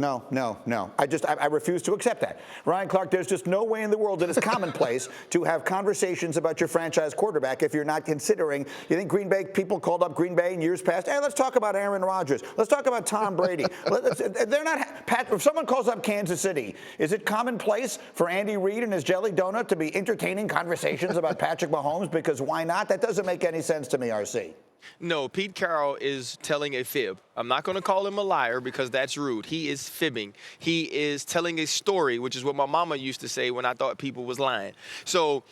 No. I refuse to accept that. Ryan Clark, there's just no way in the world that it's commonplace to have conversations about your franchise quarterback if you're not considering. You think Green Bay people called up Green Bay in years past? Hey, let's talk about Aaron Rodgers. Let's talk about Tom Brady. They're not. Pat, if someone calls up Kansas City, is it commonplace for Andy Reid and his jelly donut to be entertaining conversations about Patrick Mahomes? Because why not? That doesn't make any sense to me, RC. No, Pete Carroll is telling a fib. I'm not going to call him a liar because that's rude. He is fibbing. He is telling a story, which is what my mama used to say when I thought people was lying. So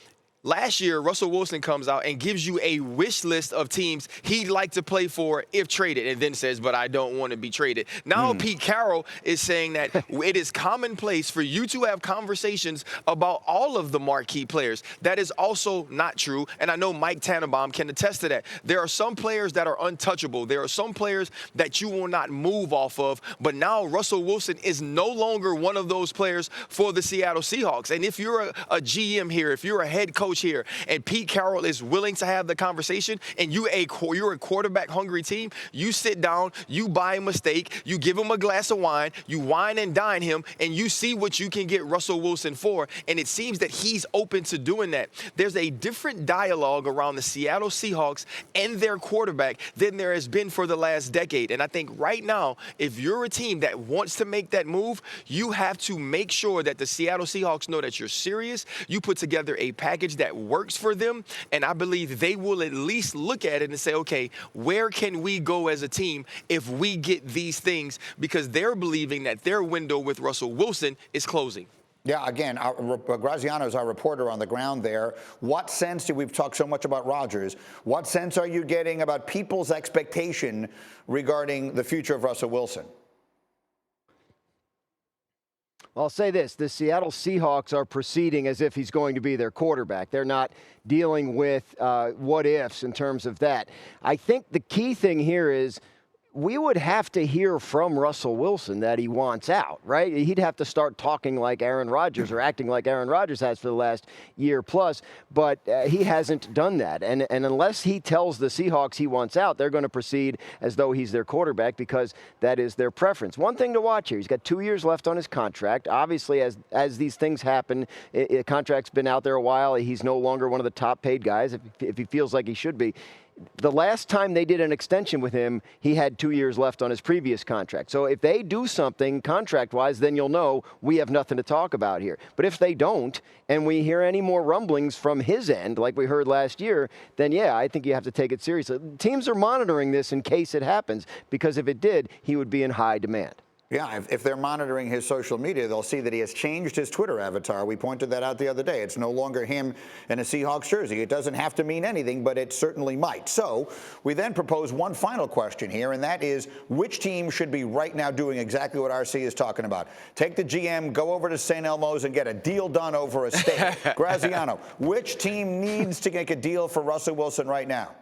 last year, Russell Wilson comes out and gives you a wish list of teams he'd like to play for if traded, and then says, but I don't want to be traded. Now Pete Carroll is saying that it is commonplace for you to have conversations about all of the marquee players. That is also not true, and I know Mike Tannenbaum can attest to that. There are some players that are untouchable. There are some players that you will not move off of, but now Russell Wilson is no longer one of those players for the Seattle Seahawks. And if you're a GM here, if you're a head coach here, and Pete Carroll is willing to have the conversation, and you're a quarterback-hungry team, you sit down, you buy him a steak, you give him a glass of wine, you wine and dine him, and you see what you can get Russell Wilson for, and it seems that he's open to doing that. There's a different dialogue around the Seattle Seahawks and their quarterback than there has been for the last decade, and I think right now, if you're a team that wants to make that move, you have to make sure that the Seattle Seahawks know that you're serious. You put together a package that works for them, and I believe they will at least look at it and say, okay, where can we go as a team if we get these things? Because they're believing that their window with Russell Wilson is closing. Yeah, again, Graziano is our reporter on the ground there. What sense we've talked so much about Rodgers. What sense are you getting about people's expectation regarding the future of Russell Wilson? I'll say this, the Seattle Seahawks are proceeding as if he's going to be their quarterback. They're not dealing with what ifs in terms of that. I think the key thing here is we would have to hear from Russell Wilson that he wants out, right? He'd have to start talking like Aaron Rodgers or acting like Aaron Rodgers has for the last year plus, but he hasn't done that. And unless he tells the Seahawks he wants out, they're going to proceed as though he's their quarterback because that is their preference. One thing to watch here, he's got 2 years left on his contract. Obviously, as these things happen, the contract's been out there a while. He's no longer one of the top paid guys if he feels like he should be. The last time they did an extension with him, he had 2 years left on his previous contract. So if they do something contract-wise, then you'll know we have nothing to talk about here. But if they don't, and we hear any more rumblings from his end, like we heard last year, then yeah, I think you have to take it seriously. Teams are monitoring this in case it happens, because if it did, he would be in high demand. Yeah, if they're monitoring his social media, they'll see that he has changed his Twitter avatar. We pointed that out the other day. It's no longer him in a Seahawks jersey. It doesn't have to mean anything, but it certainly might. So we then propose one final question here, and that is, which team should be right now doing exactly what RC is talking about? Take the GM, go over to St. Elmo's, and get a deal done over a steak. Graziano, which team needs to make a deal for Russell Wilson right now?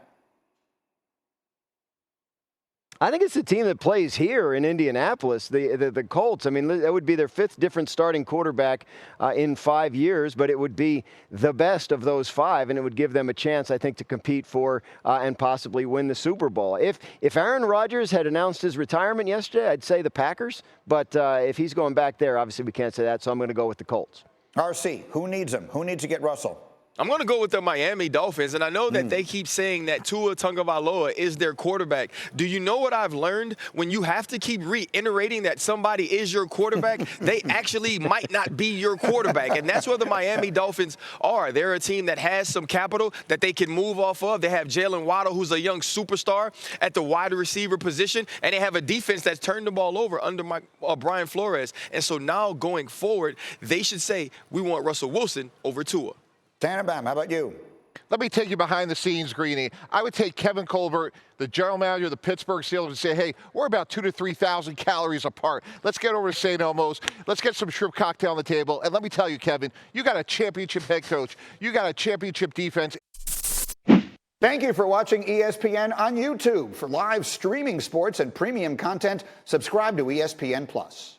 I think it's the team that plays here in Indianapolis, the Colts. I mean, that would be their fifth different starting quarterback in 5 years, but it would be the best of those five, and it would give them a chance, I think, to compete for and possibly win the Super Bowl. If Aaron Rodgers had announced his retirement yesterday, I'd say the Packers, but if he's going back there, obviously we can't say that, so I'm going to go with the Colts. RC, who needs him? Who needs to get Russell? I'm going to go with the Miami Dolphins, and I know that they keep saying that Tua Tagovailoa is their quarterback. Do you know what I've learned? When you have to keep reiterating that somebody is your quarterback, they actually might not be your quarterback, and that's where the Miami Dolphins are. They're a team that has some capital that they can move off of. They have Jalen Waddle, who's a young superstar at the wide receiver position, and they have a defense that's turned the ball over under Brian Flores. And so now going forward, they should say, we want Russell Wilson over Tua. Tannenbaum, how about you? Let me take you behind the scenes, Greeny. I would take Kevin Colbert, the general manager of the Pittsburgh Steelers, and say, hey, we're about 2,000 to 3,000 calories apart. Let's get over to St. Elmo's. Let's get some shrimp cocktail on the table. And let me tell you, Kevin, you got a championship head coach. You got a championship defense. Thank you for watching ESPN on YouTube. For live streaming sports and premium content, subscribe to ESPN+.